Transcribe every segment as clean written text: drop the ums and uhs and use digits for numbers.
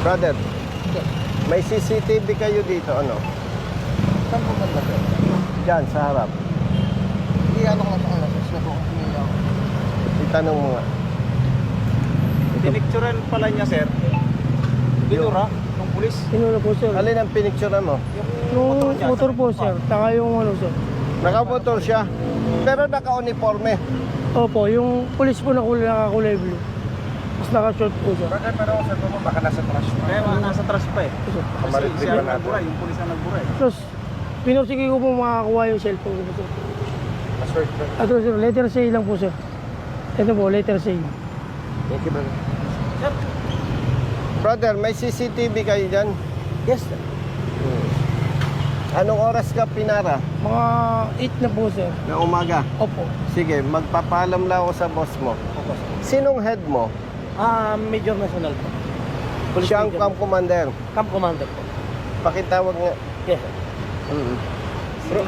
Brother, may CCTV kayo dito, ano? Saan po ba sir? Diyan, sa harap. Hindi ano ko na sa kanila, na po kung hindi ako. Itanong mo nga. Pinicturean pala niya, sir. Binura ng pulis. Sinuna po, sir. Alin ang pinicturean mo? Yung motor po, sir. Saka yung ano, sir. Nakamotor siya, pero naka-uniforme. Opo, yung police po nakakulay blue. Tapos naka-short po, sir. Pero sir, baka nasa trash pa. Kaya nasa trash pa eh. Kasi Kamaritig siya ba ang natin? nagbura, yung pulis ang nagbura eh. Tapos, pinursige ko po makakuha yung cellphone ko po, sir. Password, bro. At sir, letter C lang po, sir. Ito po, letter C. Thank you, brother. Brother, may CCTV kayo dyan? Yes, sir. Anong oras ka pinara? Mga 8 na po, sir. Na umaga? Opo. Sige, magpapaalam lang ako sa boss mo. Opo, sir. Sinong head mo? Major National po. Siya ang camp commander. Camp Commander po. Pakitawag nga. Yes, sir.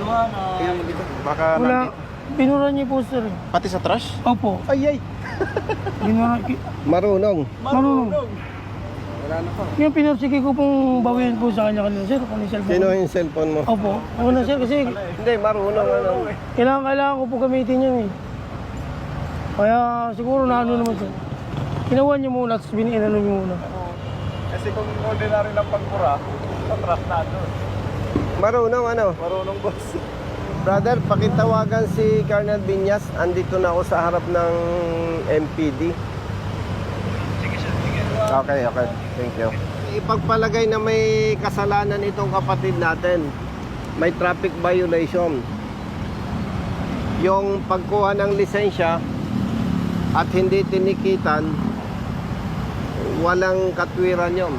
Baka Wala, binura niyo po, sir. Pati sa trash? Opo. Ay, ay! Binura, Marunong. marunong. Yung pinursige ko pong bawiin po sa kanya kanina, sir. Kung yung cellphone. Sino yung cellphone mo? Opo. Ako na, sir, kasi Hindi, marunong. Ano? kailangan ko po gamitin yan eh. Kaya siguro na ano naman, sir. Ginawa niyo muna, tapos inano niyo muna. Kasi kung ordinary lang pagbura, sa trash na doon. Marunong, ano? Marunong boss. Brother, pakitawagan si Colonel Binyas. Andito na ako sa harap ng MPD. Okay, okay. Thank you. Ipagpalagay na may kasalanan itong kapatid natin. May traffic violation. Yung pagkuha ng lisensya at hindi tinikitan, walang katwiran yun.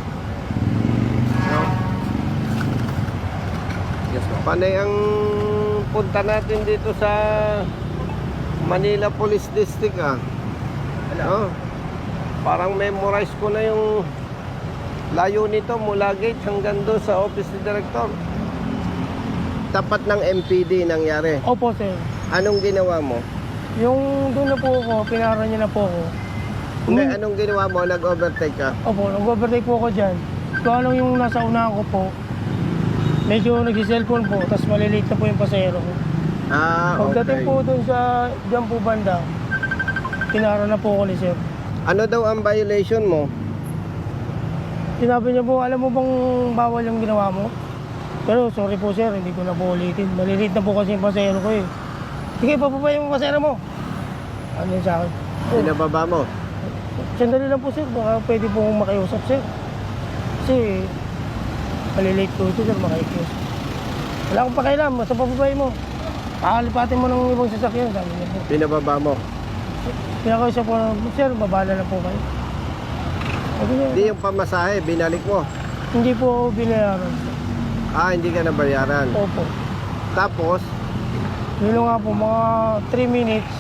No? Yes, ma'am. Panay ang punta natin dito sa Manila Police District, ah. Oh, parang memorize ko na yung layo nito mula gate hanggang doon sa office ni Director. Tapat ng MPD nangyari. Opo, sir. Anong ginawa mo? Yung doon na po ako, pinara niya na po ako. Hindi, anong ginawa mo? Nag-overtake ka? Opo, nag-overtake po ako dyan. Kung ano yung nasa unahan ko po, medyo nag-cellphone po, tapos malilate na po yung pasahero ko. Ah, Pagdating okay. po doon sa dyan po banda, pinara na po ako ni sir. Ano daw ang violation mo? Sinabi niya po, alam mo bang bawal yung ginawa mo? Pero sorry po sir, hindi ko na po ulitin. Malilate na po kasi yung pasahero ko eh. Sige, papapay yung pasahero mo. Ano yun sa akin? Pinababa mo? Sandali lang po sir, baka pwede po akong makiusap sir. Kasi malilate po ito sir, makikiusap. Wala akong pakialam, basta papapay mo. Pakalipatin mo ng ibang sasakyan, sabi niya po. Pinababa mo? Pinakausap po na, sir, babala na po kayo. Sabi niya, Hindi yung pamasahe, binalik mo. hindi po ako binayaran. Ah, hindi ka nabayaran. Opo. Tapos, Yun nga po, mga 3 minutes,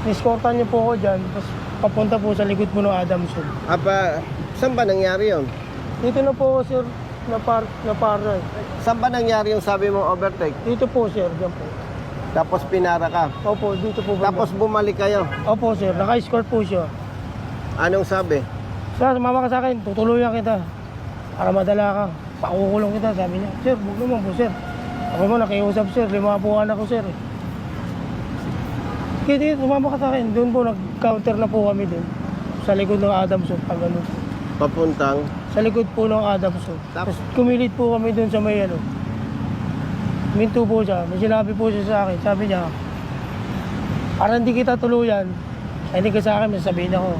niskortan niyo po ako dyan, tapos papunta po sa likod po ng Adamson. saan ba nangyari yun? Dito na po, sir, na para. Saan ba nangyari yung sabi mo overtake? Dito po, sir, dyan po. Tapos pinara ka. Opo, dito po. banda. Tapos bumalik kayo. Opo, sir, naka-escort po siya. Anong sabi? Sir, sumama ka sa akin, tutuluyan kita. Para madala ka. Pakukulong kita, sabi niya. Sir, huwag naman po, sir. Ako mo, nakiusap, sir. 5 buwan ako, sir. Kaya sumama ka sa akin. Doon po, nag-counter na po kami doon. Sa likod ng Adamson, pag ano. Papuntang. Sa likod po ng Adamson. Tapos kumilit po kami doon sa may ano. Minto po siya. May sinabi po siya sa akin. Sabi niya, para hindi kita tuluyan, ay hindi ka sa akin, may sabihin ako.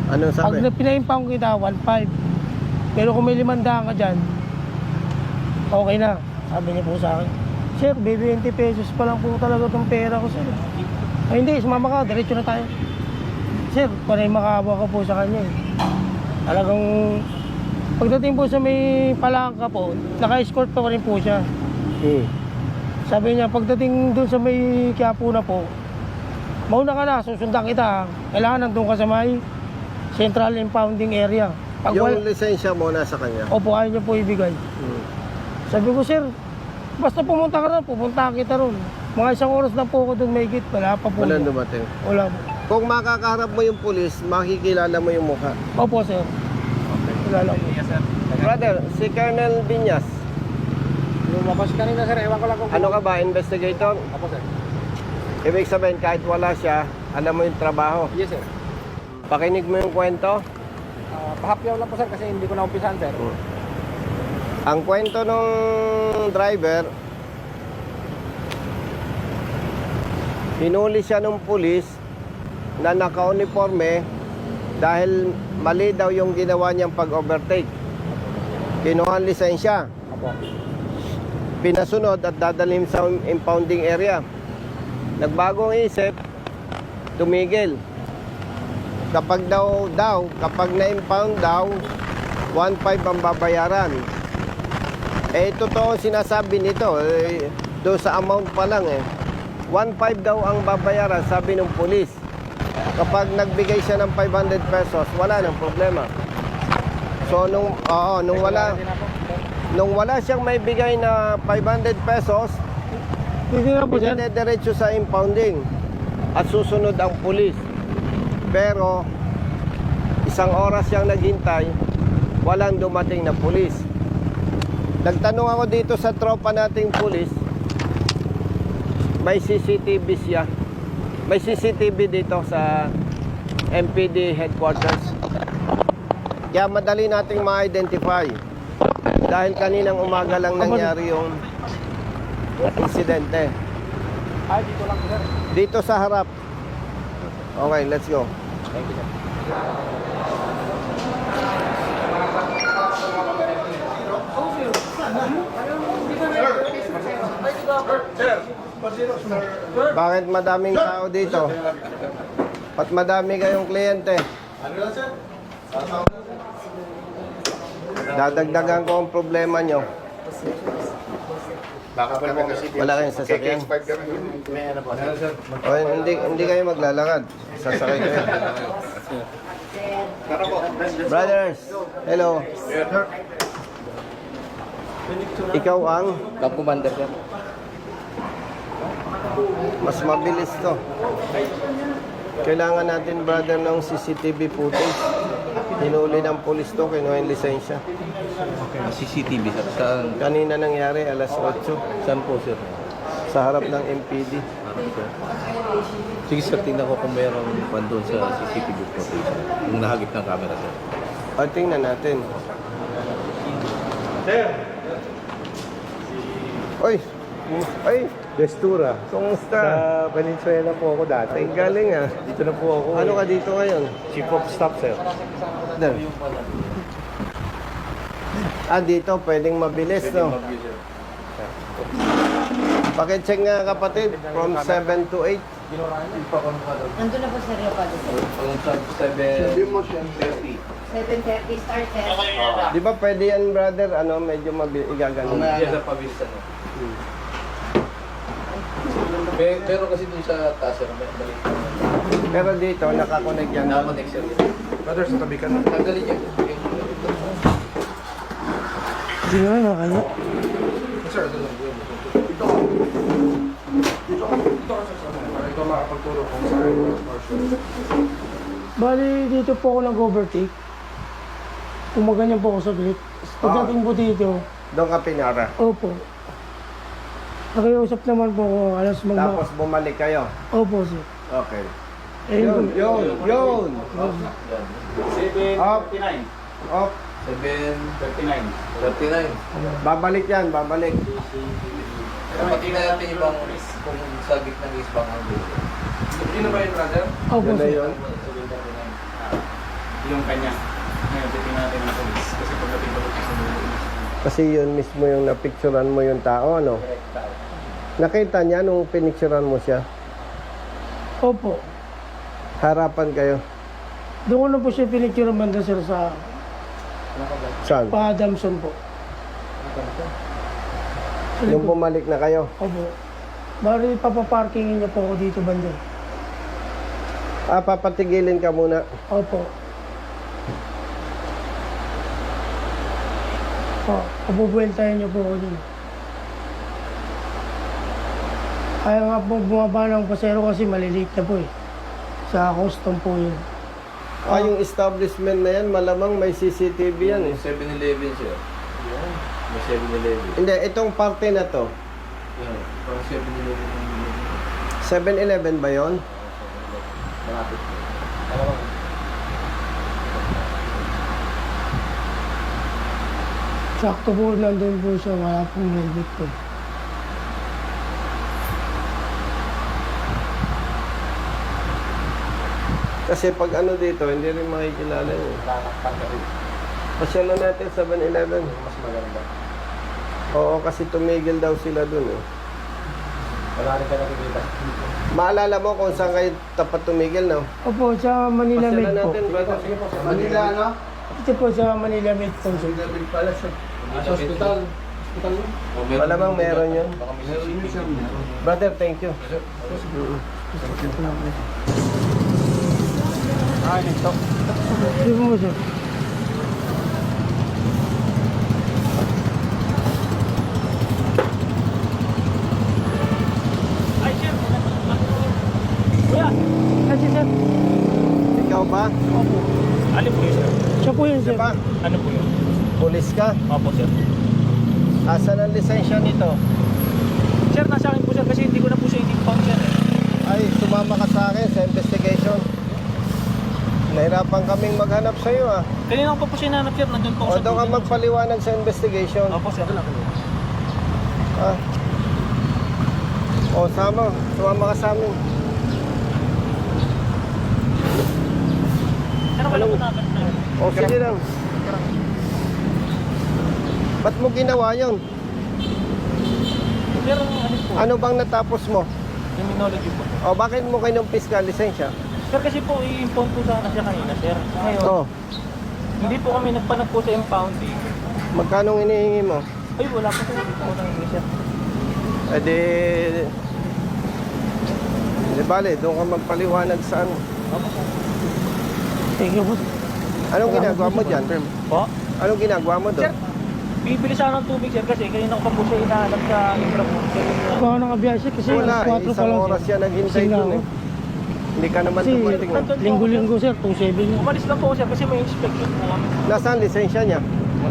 Anong sabi? Pag pinaimpang kita, 1.5. Pero kung may 500 ka dyan, okay na. Sabi niya po sa akin, sir, 20 pesos pa lang po talaga itong pera ko, sir. Ay hindi, sumama ka, diretso na tayo. Sir, panay makahawa ka po sa kanya eh. Talagang, pagdating po sa may palangka po, naka-escort pa rin po siya. Sabi niya, pagdating doon sa may Quiapo na po, mauna ka na, susundan kita. Kailangan nandun ka sa may Central Impounding Area. Pag Yung lisensya mo nasa kanya. Opo, ayaw niya po ibigay. Sabi ko, sir, basta pumunta ka ron, pupunta kita ron. Mga 1 oras na po ako doon, may git. Wala pa po. Walang dumating. Wala po. Kung makakaharap mo yung pulis, makikilala mo yung mukha. Opo, sir. Kilala ko. Brother, si Colonel Binyas, Lumabas kanina sir, ewan ko lang kung... ano ka ba, investigator? Apo sir. Ibig sabihin, kahit wala siya, alam mo yung trabaho. Yes sir. Pakinig mo yung kwento. Pahapyaw lang po sir kasi hindi ko naumpisahan sir. Ang kwento ng driver, hinuli siya ng pulis na naka-uniforme dahil mali daw yung ginawa niyang pag-overtake. Kinuha ang lisensya. Apo. Pinasunod at dadalhin sa impounding area. Nagbagong isip, tumigil. Kapag na-impound daw, 1.5 ang babayaran. Totoo sinasabi nito, doon sa amount pa lang 1.5 daw ang babayaran, sabi ng pulis. Kapag nagbigay siya ng 500 pesos, wala nang problema. So nung wala siyang may bigay na 500 pesos, Pwede na po, sir. diretso sa impounding at susunod ang pulis. Pero isang oras siyang naghintay, walang dumating na pulis. Nagtanong ako dito sa tropa nating pulis, may CCTV siya. May CCTV dito sa MPD headquarters. Kaya madali nating ma-identify. Dahil kaninang umaga lang nangyari yung insidente. Ay, dito lang po sir. Dito sa harap. Okay, let's go. Thank you sir. Bakit madaming tao dito? Ba't madami kayong kliyente? Dadagdagan ko ang problema nyo. Baka pa naman kasi Wala kayong sasakyan? O, hindi kayo maglalakad. Sasakay kayo. Brothers, hello. Ikaw ang Camp Commander sir. mas mabilis to. Kailangan natin, brother, ng CCTV footage. Hinuli ng pulis to, kinuha yung lisensya. CCTV sir. Saan? Kanina nangyari, alas 8, Saan po sir? sa harap ng MPD. Sige sir, tingnan ko kung mayroong doon sa CCTV footage. Yung nahagip ng camera sir. O, tingnan natin. Oy! Ay! Destura. Kumusta? Sa Venezuela po ako dati. Ay, galing ah. Dito na po ako. Ano ka dito ngayon? Chief of Staff, sir. There. Dito, pwedeng mabilis, no? Pakicheck nga, kapatid, from 7 to 8. Nandun na po sa Rio Palo. Kung sa 7:30. 7:30 start, sir. Di ba pwede yan, brother? Ano, medyo igaganon. Diyan sa pabilisan. Pero kasi dun sa taas sir, balik. Pero dito, nakakonect yan. Nakakonect sir. Brother, sa tabi ka na. Tanggalin niya. Hindi nga, nakanya. Sir, doon lang. Ito para ikaw makapagturo kung saan. Bali, dito po ako nag-overtake. Kumaganyan po ako sa gate. Pagdating po dito, Doon ka pinara. opo. Nakiusap naman po ako, alas Tapos bumalik kayo. Opo, sir. Okay. Eh, Yun. Up. Up. 7:39. Babalik yan, babalik. Kapatid natin ibang kung sa gitna ng isbang ang dulo. Sino ba yung brother? Opo, Ganda sir. yun. Yung kanya. Ngayon, titin natin ang polis. Kasi pagdating ko sa dulo. Kasi yun mismo yung napicturan mo yung tao, ano? Nakita niya nung pinicturan mo siya. Opo. Harapan kayo. Doon ko na po siya pinicture ng banda, sir, sa Saan? Pa-Adamson po. Yung bumalik na kayo. Opo. Bali, papaparkingin niya po ako dito, banda. Papatigilin ka muna. Opo. Pabubueltahin niyo po ako dun. Kaya nga po bumaba ng pasero kasi maliliit na po eh. Sa custom po yun. Yung establishment na yan, malamang may CCTV yan eh. 7-Eleven, sir. May 7-Eleven. Hindi, itong parte na to. Yan. Parang 7-Eleven. 7-Eleven ba yon? Malapit. Sakto po nandun po siya, wala pong helmet po. Kasi pag ano dito, hindi rin makikilala yun. Pasyalan natin 7-Eleven. Mas maganda. Oo, kasi tumigil daw sila dun eh. Wala rin ka nakikita. Maalala mo kung saan kayo tapat tumigil, no? Opo, sa Manila Pasyalan Med po. natin, brother. Manila, no? Ito po sa Manila Med po. sir. Sa hospital. Malamang meron yun. Baka may CCTV. Brother, thank you. Sige po sir. Kasi sir, Ikaw ba? Ano po yun, sir? siya po yun sir. Ba? Ano po yun? Pulis ka? Opo, sir. Asan ang lisensya nito? Sir, nasa akin po, sir, kasi hindi ko na po siya i-impound, sir. Ay, sumama ka sa akin sa investigation. Nahirapan kaming maghanap sa iyo ah. Kanina ko pa po siya nanap, sir. Nandun po O doon ka magpaliwanag sa investigation. Opo, sir. Ah. O, sumama ka sa amin. Ano ba lang po namin? O, sige lang. Ba't mo ginawa yun? Sir, ano po? Ano bang natapos mo? Criminology po. O, bakit mo kinumpis ka lisensya? Sir, kasi po, i-impound po sana siya kanina, sir. Ngayon, O, hindi po kami nagpanag po sa impounding. magkano hinihingi mo? Ay, wala po, sir. Hindi po ako nangyay, sir. E di bale, doon ka magpaliwanag sa ano. Opo, sir. Thank you po. Anong ginagawa mo dyan? Po? Anong ginagawa mo Sir, doon? bibili sana ng tubig, sir, kasi kanina ko pa po siya hinahanap sa inframoon. Kung ako nakabiyahe siya kasi Wala, alas 4 pa isang lang oras sir. yan naghintay Gising na doon ako. eh. Hindi ka naman Kasi dumating eh. linggo-linggo sir, 2.7 yun. Umalis lang po, sir, kasi may inspection po kami. Nasaan lisensya niya?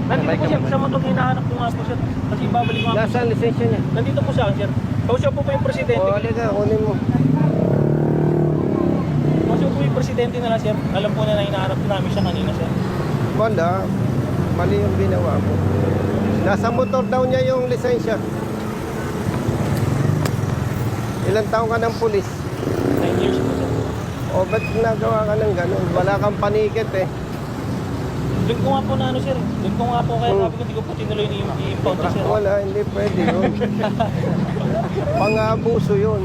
Nandito po, sir, sa motor hinahanap ko nga po, sir. Kasi babalik ko nga po. Nasaan lisensya niya? Nandito po sa akin, sir. Kausap po yung presidente. O, halika, kunin mo. Kausap po yung presidente na lang, sir. Alam po na hinahanap namin siya kanina, sir. Wala, mali yung ginawa mo. Nasa motor daw niya yung lisensya. Ilang taong ka ng pulis? 9 years po, sir. O, ba't nagawa ka ng ganun? Wala kang panikit eh. Doon ko nga po na ano, sir. Doon ko nga po, kaya sabi ko, hindi ko po tinuloy ni i-impound niya, sir. Wala, hindi pwede yun. Pang-abuso yun.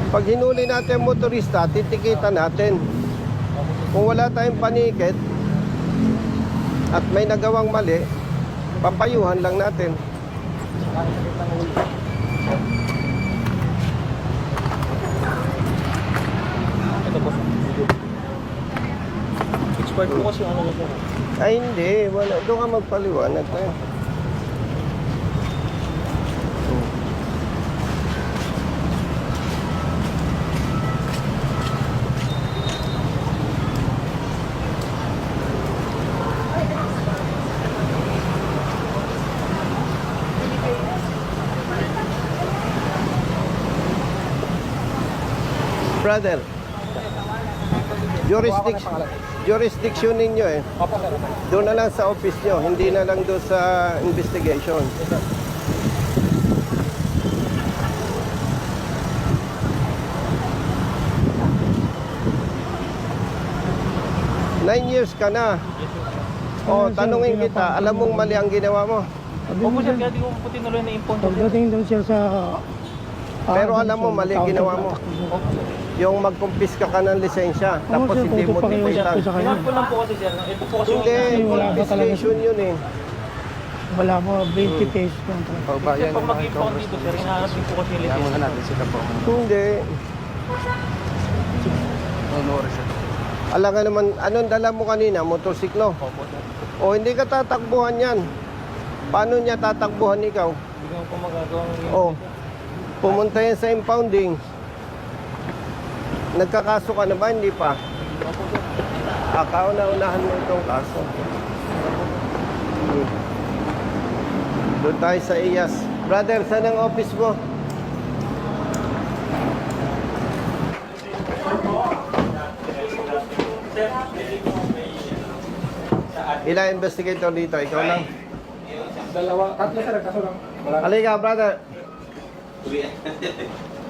Pag hinuli natin ang motorista, titikitan natin. Kung wala tayong panikit at may nagawang mali, papayuhan lang natin. Ito po, sir. Expired po kasi yung ano, sir. Ay hindi, wala. Doon ka magpaliwanag tayo. Brother, jurisdiction ninyo eh. Opo, sir. Doon na lang sa office nyo, hindi na lang doon sa investigation. Nine years ka na. O, tanungin kita, alam mong mali ang ginawa mo. Opo, sir, kaya di ko po tinuloy na impound niya, sir. Pagdating doon siya sa... Pero alam mo, mali ang ginawa mo. Yung magkumpiska ka ng lisensya, tapos sir, hindi mo puto pa kayo tikitan. sa kanya. Sinabi ko lang po kasi, sir. Ito po kasi Hindi, wala ka talaga. confiscation yun eh. Wala po, 20 pesos lang. Sir, pag mag-impound dito, sir, hinahanap din po kasi yung lisensya. Hindi. Alam nga naman, anong dala mo kanina? Motorsiklo? Opo, sir. O hindi ka tatakbuhan yan. Paano niya tatakbuhan ikaw? Hindi ko po magagawa ng O, pumunta yan sa impounding. Nagkakaso ka na ba? Hindi pa. Opo, sir. Kauna-unahan mo itong kaso. Doon tayo sa IAS. Brother, saan ang office mo? Ilang investigator dito? Ikaw lang? Tatlo sir, kaso lang. Halika, brother.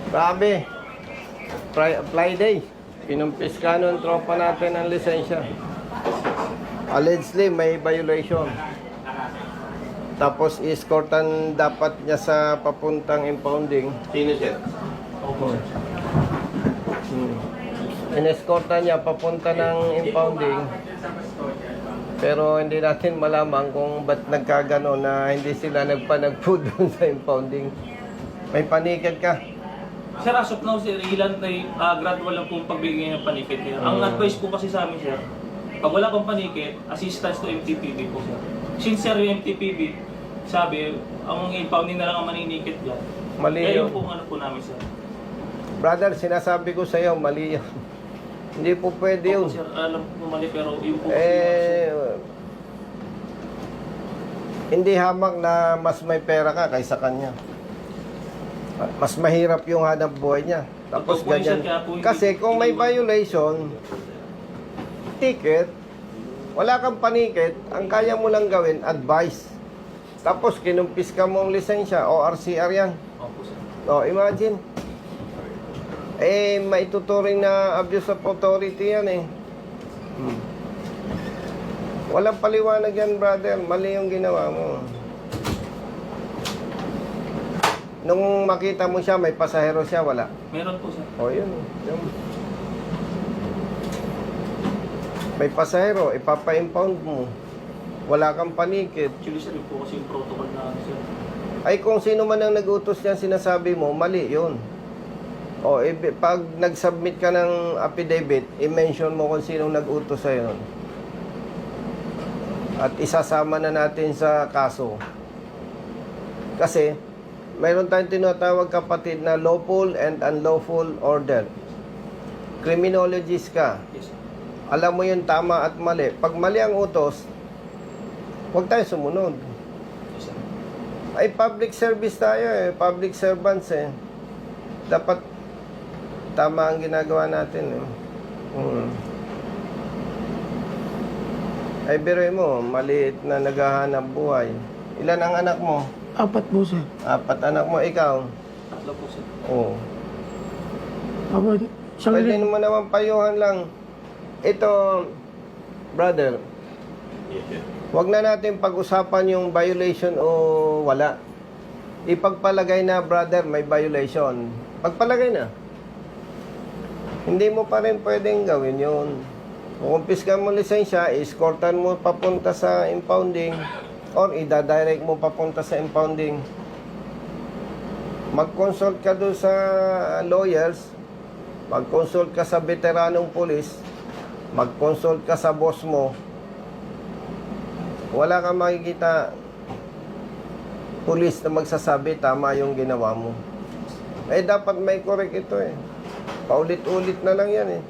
Grabe. Friday. Pinumpis ka nun, tropa natin ang lisensya. Allegedly, may violation. Tapos, escortan dapat niya sa papuntang impounding. Sino siya? Opo, sir. In-escortan niya papunta ng impounding. Pero hindi natin malaman kung ba't nagkagano na hindi sila nagpanagpo doon sa impounding. May panikad ka. Sir, as of now, sir, ilan na gradual lang pong pagbigay ng panikit niya. Ang advice po kasi sa amin, sir, pag wala pang panikit, assistance to MTPB po, sir. Since, sir, yung MTPB, sabi, ang impounding na lang ang maninikit dyan. Mali Kaya yun. yung po ano po namin, sir. Brother, sinasabi ko sa iyo, mali yun. Hindi po pwede yun. Opo, sir, alam po mali, pero yung po Hindi hamak na mas may pera ka kaysa kanya. Mas mahirap yung hanap buhay niya. Tapos Totoo po yun, ganyan. sir, kaya po hindi- Kasi kung may violation, ticket, wala kang panikit, ang kaya mo lang gawin, advice. Tapos kinumpis ka mo ang lisensya, ORCR yan. Opo, sir. O, imagine. Maituturing na abuse of authority yan eh. Walang paliwanag yan, brother. Mali yung ginawa mo. Nung makita mo siya, may pasahero siya, wala. Meron po, sir. O, yun. May pasahero, ipapa-impound mo. Wala kang panikit. Actually, sir, yun po kasi yung protocol na, sir. Ay, kung sino man ang nag-utos niyan, sinasabi mo, mali yun. O, pag nag-submit ka ng affidavit, i-mention mo kung sinong nag-utos sa'yo. At isasama na natin sa kaso. Kasi, mayroon tayong tinatawag kapatid na lawful and unlawful order. Criminologist ka. Yes, sir. Alam mo yung tama at mali. Pag mali ang utos, huwag tayo sumunod. Yes, sir. Ay, public service tayo eh. Public servants eh. Dapat tama ang ginagawa natin eh. Ay, biroy mo, maliit na naghahanap buhay. Ilan ang anak mo? 4 po, sir. 4 anak mo, ikaw? Tatlo po, sir. Oo. Apo, isang Pwede naman naman payuhan lang. Ito, brother, Yes, sir. wag na natin pag-usapan yung violation o wala. Ipagpalagay na, brother, may violation. Pagpalagay na. Hindi mo pa rin pwedeng gawin yun. Kukumpis ka mo lisensya, escortan mo papunta sa impounding or ida-direct mo papunta sa impounding. Mag-consult ka doon sa lawyers, mag-consult ka sa veteranong pulis, mag-consult ka sa boss mo. Wala kang makikita pulis na magsasabi tama yung ginawa mo. Dapat may correct ito eh. Paulit-ulit na lang yan eh.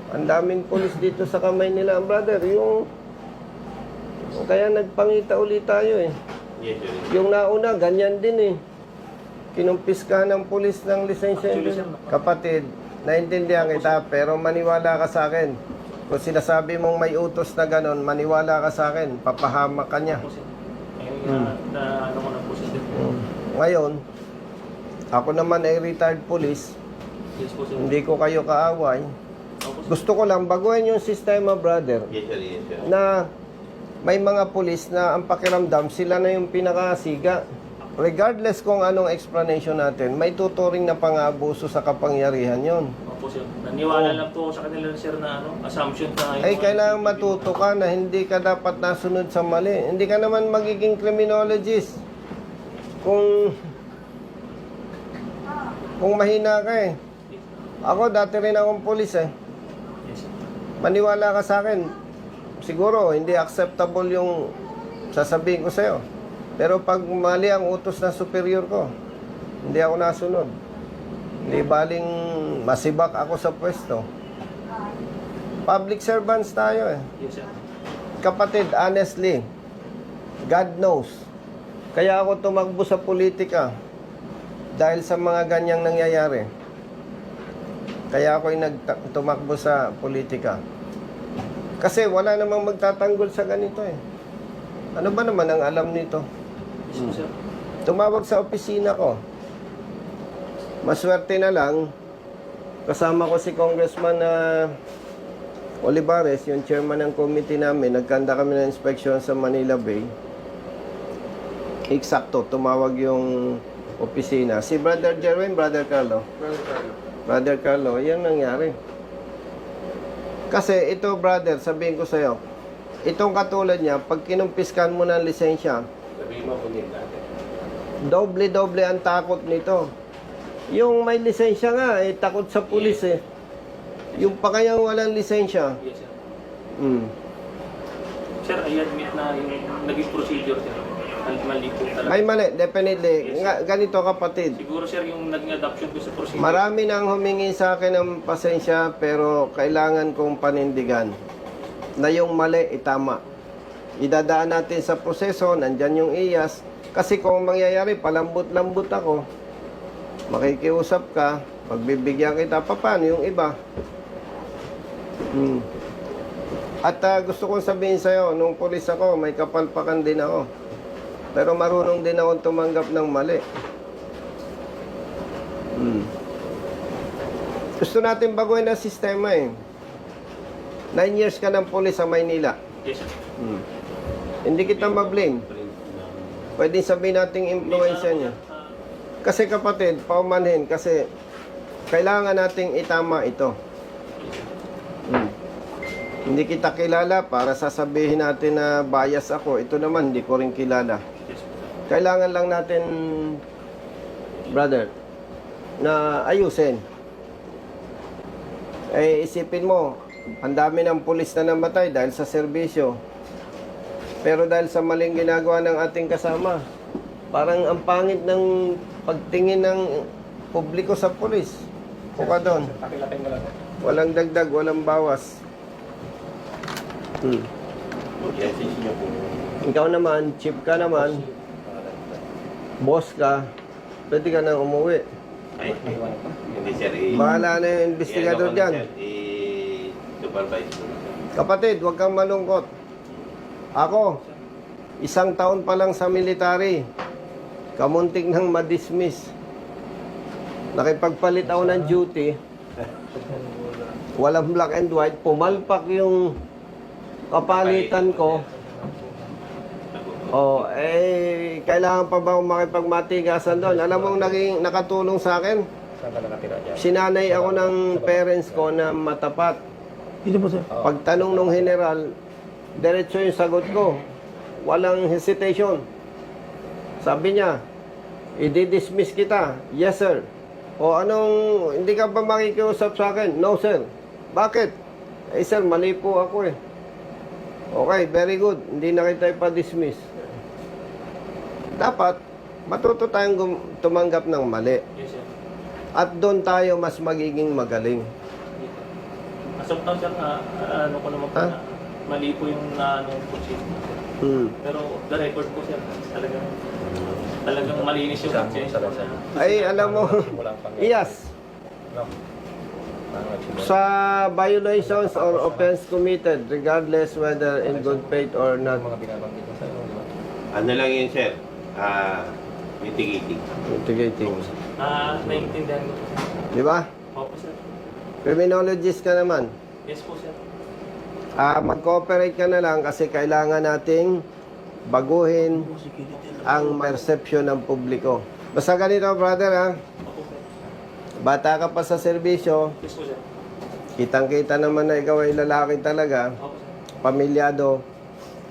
Ang daming pulis dito sa kamay nila, brother. Kaya nagpangita ulit tayo eh. Yes, sir. Yung nauna, ganyan din eh. Kinumpis ka ng pulis ng lisensya. Actually, sir. Kapatid, naintindihan kita, pero maniwala ka sa akin. Kung sinasabi mong may utos na ganon, maniwala ka sa akin, papahamak ka niya. Opo, sir. Ngayon, ano ko na po, sir. Ngayon, ako naman ay retired police, Yes po, sir. hindi ko kayo kaaway. Opo, sir. Gusto ko lang baguhin yung sistema, brother, Yes, sir. Yes, sir. na may mga pulis na ang pakiramdam, sila na yung pinakasiga. Regardless kung anong explanation natin, may tuturing na pang-abuso sa kapangyarihan yon. Opo, sir. Naniwala lang po ako sa kanila, sir, na assumption na Ay, kailangan matuto ka na hindi ka dapat nasunod sa mali. Hindi ka naman magiging criminologist kung mahina ka eh. Ako, dati rin akong pulis eh. Yes, sir. Maniwala ka sa akin. Siguro, hindi acceptable yung sasabihin ko sa'yo. Pero pag mali ang utos na superior ko, hindi ako nasunod. Hindi baling masibak ako sa pwesto. Public servants tayo eh. Yes, sir. Kapatid, honestly, God knows. Kaya ako tumakbo sa politika dahil sa mga ganyang nangyayari. Kaya ako'y tumakbo sa politika. Kasi wala namang magtatanggol sa ganito eh. Ano ba naman ang alam nito? Yes, po, sir. Tumawag sa opisina ko. Maswerte na lang, kasama ko si Congressman Olivares, yung chairman ng committee namin. Nagkanda kami ng inspection sa Manila Bay. Eksakto, tumawag yung opisina. Si Brother Jerwin, Brother Carlo. Brother Carlo, yan nangyari. Kasi ito, brother, sabihin ko sa'yo, itong katulad niya, pag kinumpiskan mo ng lisensya, doble-doble ang takot nito. Yung may lisensya nga, takot sa pulis eh. Yung pa kayang walang lisensya. Yes, sir. Hmm. Sir, I admit na yung naging procedure, sir. Mali po talaga. Ay mali, definitely. Yes, Nga, ganito kapatid. Siguro, sir, yung naging adoption ko sa procedure. Marami nang humingi sa akin ng pasensya pero kailangan kong panindigan na yung mali itama. Idadaan natin sa proseso, nandyan yung IAS. Kasi kung mangyayari, palambot-lambot ako, makikiusap ka, pagbibigyan kita, paano yung iba? At gusto kong sabihin sa'yo, nung pulis ako, may kapalpakan din ako. Pero marunong din ako tumanggap ng mali. Gusto natin baguhin ang sistema eh. 9 years ka ng pulis sa Maynila. Yes, sir. Hindi kita ma-blame. Pwede sabihin nating influensya niya. Kasi kapatid, paumanhin kasi kailangan nating itama ito. Hindi kita kilala para sasabihin natin na bias ako. Ito naman, hindi ko rin kilala. Kailangan lang natin, brother, na ayusin. Eh, isipin mo, ang dami ng pulis na namatay dahil sa serbisyo. Pero dahil sa maling ginagawa ng ating kasama, parang ang pangit ng pagtingin ng publiko sa pulis. Kuka doon. Walang dagdag, walang bawas. Ikaw naman, chief ka naman, boss ka, pwede ka nang umuwi. Ay, hindi sir. Bahala na yung investigador dyan. Supervise. Kapatid, huwag kang malungkot. Ako, 1 taon pa lang sa military, kamuntik nang ma-dismiss. Nakipagpalit ako ng duty, walang black and white, pumalpak yung kapalitan ko. Oh, kailangan pa ba akong makipagmatigasan doon? Alam mong naging nakatulong sa akin? Sinanay ako ng parents ko na matapat. Dito po, sir. Pagtanong ng general, diretso yung sagot ko. Walang hesitation. Sabi niya, i-dismiss kita. Yes, sir. O anong, hindi ka ba makikiusap sa akin? No, sir. Bakit? Eh, sir, mali po ako eh. Okay, very good. Hindi na kita ipa-dismiss. Dapat, matuto tayong tumanggap ng mali. Yes, sir. At doon tayo mas magiging magaling. As of now, sir, ano ko naman po Ha? na mali po yung procedure. Pero the record po, sir, talagang malinis yung conscience ko. Ay, alam mo, yes. Sa violations or offense committed, regardless whether in good faith or not. Ano lang yun, sir? Mitigating. Mitigating. Naiintindihan ko po, sir. Di ba? Opo, sir. Criminologist ka naman. Yes po, sir. Mag-cooperate ka na lang kasi kailangan nating baguhin ang perception ng publiko. Basta ganito, brother, ha? Opo, sir. Bata ka pa sa serbisyo, Yes po, sir. kitang-kita naman na ikaw ay lalaki talaga, Opo, sir. pamilyado.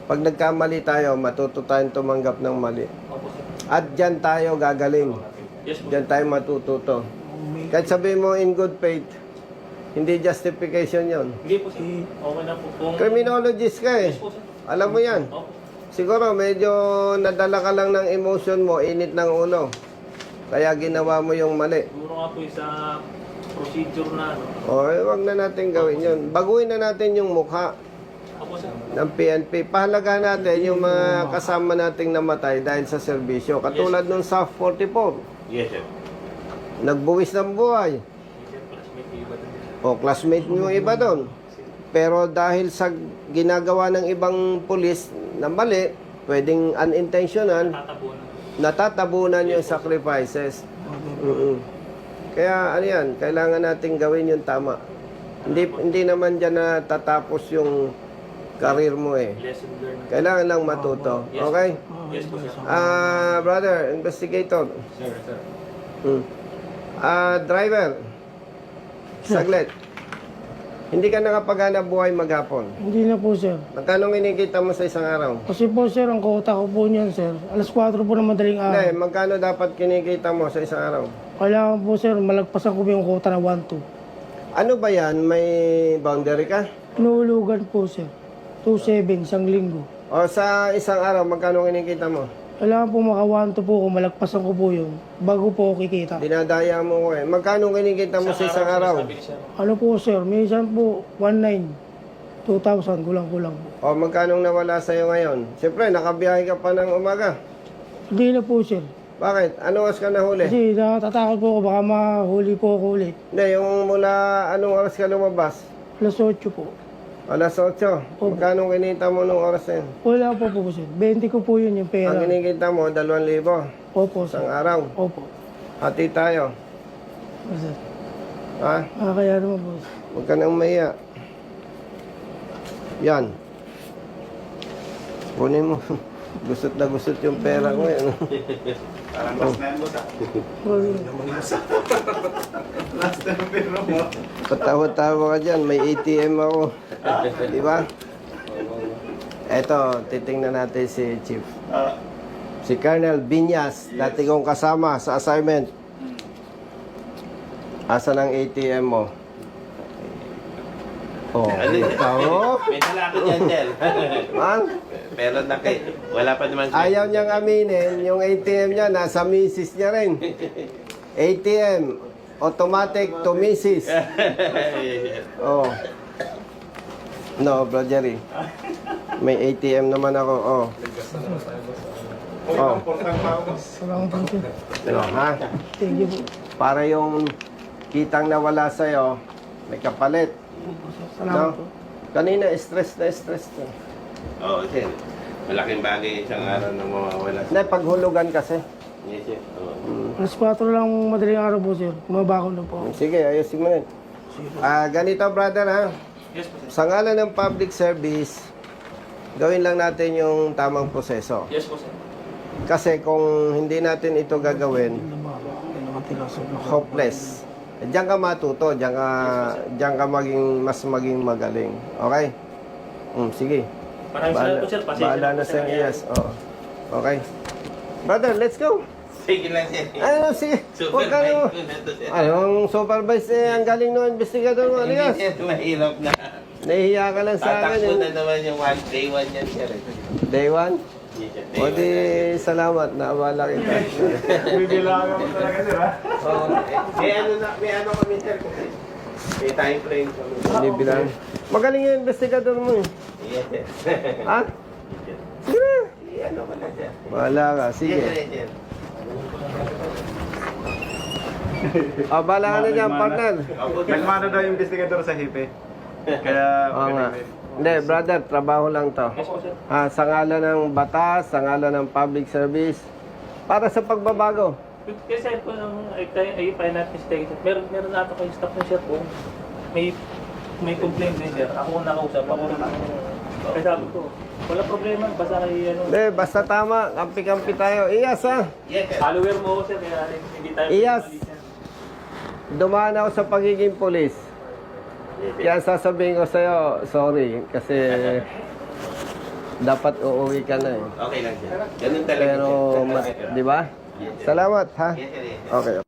Pag nagkamali tayo, matuto tayong tumanggap ng mali. Opo, sir. At dyan tayo gagaling. Yes po. Dyan tayo matututo. Kahit sabihin mo in good faith, hindi justification yon. Hindi po, sir. Okay na po. Kung... Criminologist ka eh. Yes po, sir. Alam mo yan. Opo. Siguro medyo nadala ka lang ng emotion mo, init ng ulo. Kaya ginawa mo yung mali. Siguro nga po yung sa procedure na ano. O, wag na natin gawin yun. Baguhin na natin yung mukha Ako sir. ng PNP. Pahalaga natin yung mga kasama nating namatay dahil sa serbisyo. Katulad nung SAF 44. Yes, sir. Nagbuwis ng buhay. O, classmate mo yung iba doon. Pero dahil sa ginagawa ng ibang pulis na mali, pwedeng unintentional, natatabunan yung sacrifices. Kaya ano yan, kailangan natin gawin yung tama. Hindi naman dyan natatapos yung career mo eh. Lesson learned. Kailangan lang matuto. Okay? Yes po sir. Brother, investigator. Sir. Driver. Saglit. Hindi ka nakapaghanap buhay maghapon. Hindi na po, sir. Magkano kinikita mo sa isang araw? Kasi po, sir, ang kota ko po niyan, sir. Alas 4 po ng madaling Hindi, araw. magkano dapat kinikita mo sa isang araw? Kailangan po, sir, malagpasan ko po yung kota na 1-2. Ano ba yan? May boundary ka? Inuulugan po, sir. 2-7, isang linggo. O sa isang araw, magkano kinikita mo? Kailangan po maka 1-2 po kung malagpasan ko po yun bago po ako kikita. Dinadaya mo ko eh. Magkano kinikita mo sa isang araw? Ano po, sir? Minsan po, 1-9. 2,000, kulang-kulang po. O magkano nawala sa'yo ngayon? Siyempre, nakabiyahe ka pa ng umaga. Hindi na po, sir. Bakit? Ano oras ka nahuli? Kasi natatakot po ako, baka mahuli po ako ulit. Hindi, yung mula anong oras ka lumabas? Alas 8 po. Alas 8. Magkano kinita mo nung oras na yun? Wala po po, sir. 20 ko po yun yung pera. Ang kinikita mo, 2,000. Opo, sir. Isang araw. Opo. Hati tayo. Sir. Ha? Kaya naman po. Huwag ka nang mahiya. Yan. Kunin mo. Gusot na gusot yung pera ko yan. Parang last na yan, boss. Last na yung pera mo. Patawa-tawa ka dyan. May ATM ako. Di ba? Eto, titingnan natin si Chief. Si Colonel Binyas, dati kong kasama sa assignment. Asan ang ATM mo? Oh, ikaw. May dala ako dyan, sir. Man, Pero wala pa naman. ayaw niyang aminin, yung ATM niya, nasa misis niya rin. ATM, automatic to misis. Oh. No, Bro Jerry. May ATM naman ako, oh. Oh. Salamat po, sir. Ano, ha? Thank you po. Para yung kitang nawala sa'yo, may kapalit. Salamat No? po. Kanina, stress na. Oo, sir. Malaking bagay isang araw na mawawala. Hindi, paghulugan kasi. Yes, sir. Oo. Alas 4 lang madaling araw po, sir. Kumabako na po. Sige, ayusin mo rin. Ganito, brother, ha? Yes po sir. Sa ngalan ng public service, gawin lang natin yung tamang proseso. Yes po sir. Kasi kung hindi natin ito gagawin, hopeless. Diyan ka matuto, diyan ka maging magaling. Okay? Sige. Maraming salamat po sir. Pasensya Bahala po, na sir. sa yes. Oo. Okay. Brother, let's go. Sige lang, sir. Ano, sige. Huwag ka na. Anong supervise ang galing ng investigador mo, Hindi, alias? sir. Mahirap na. Nahihiya ka lang sa akin. Tatakbo eh. na naman yung day one yan, sir. Day one? Yes, sir. O di, salamat. Naabala kita. Bibilangan mo talaga, sir, ha? Oo. May ano kami, sir. May time frame kami. Hindi bilang. Magaling yung investigador mo eh. Yes, sir. Ha? Sige na. Ano ka na, sir? Bahala ka. Sige. Yes, sir. Bahala ka na dyan, partner. Nagmano daw yung investigador sa hipe. Kaya, Oo nga. Hindi, brother, trabaho lang to. Yes po sir. Sa ngalan ng batas, sa ngalan ng public service, para sa pagbabago. Kasi po ay not mistaken sir. Meron na ito kayo staff na sir po. May complaint din sir. Ako ang nakausap. Ako rin kaya sabi ko, wala problema. Basta kayo Hindi, basta tama. Kampi-kampi tayo. Iyas ha. Yes, sir. follower mo ako sir. Kaya hindi tayo Iyas. mali, sir. Dumaan ako sa pagiging polis. Kaya sasabihin ko sa'yo, sorry. Kasi dapat uuwi ka na eh. Okay lang, sir. Ganun talaga, Pero, sir. di ba? Salamat ha. Yes, sir. Yes, sir. Okay.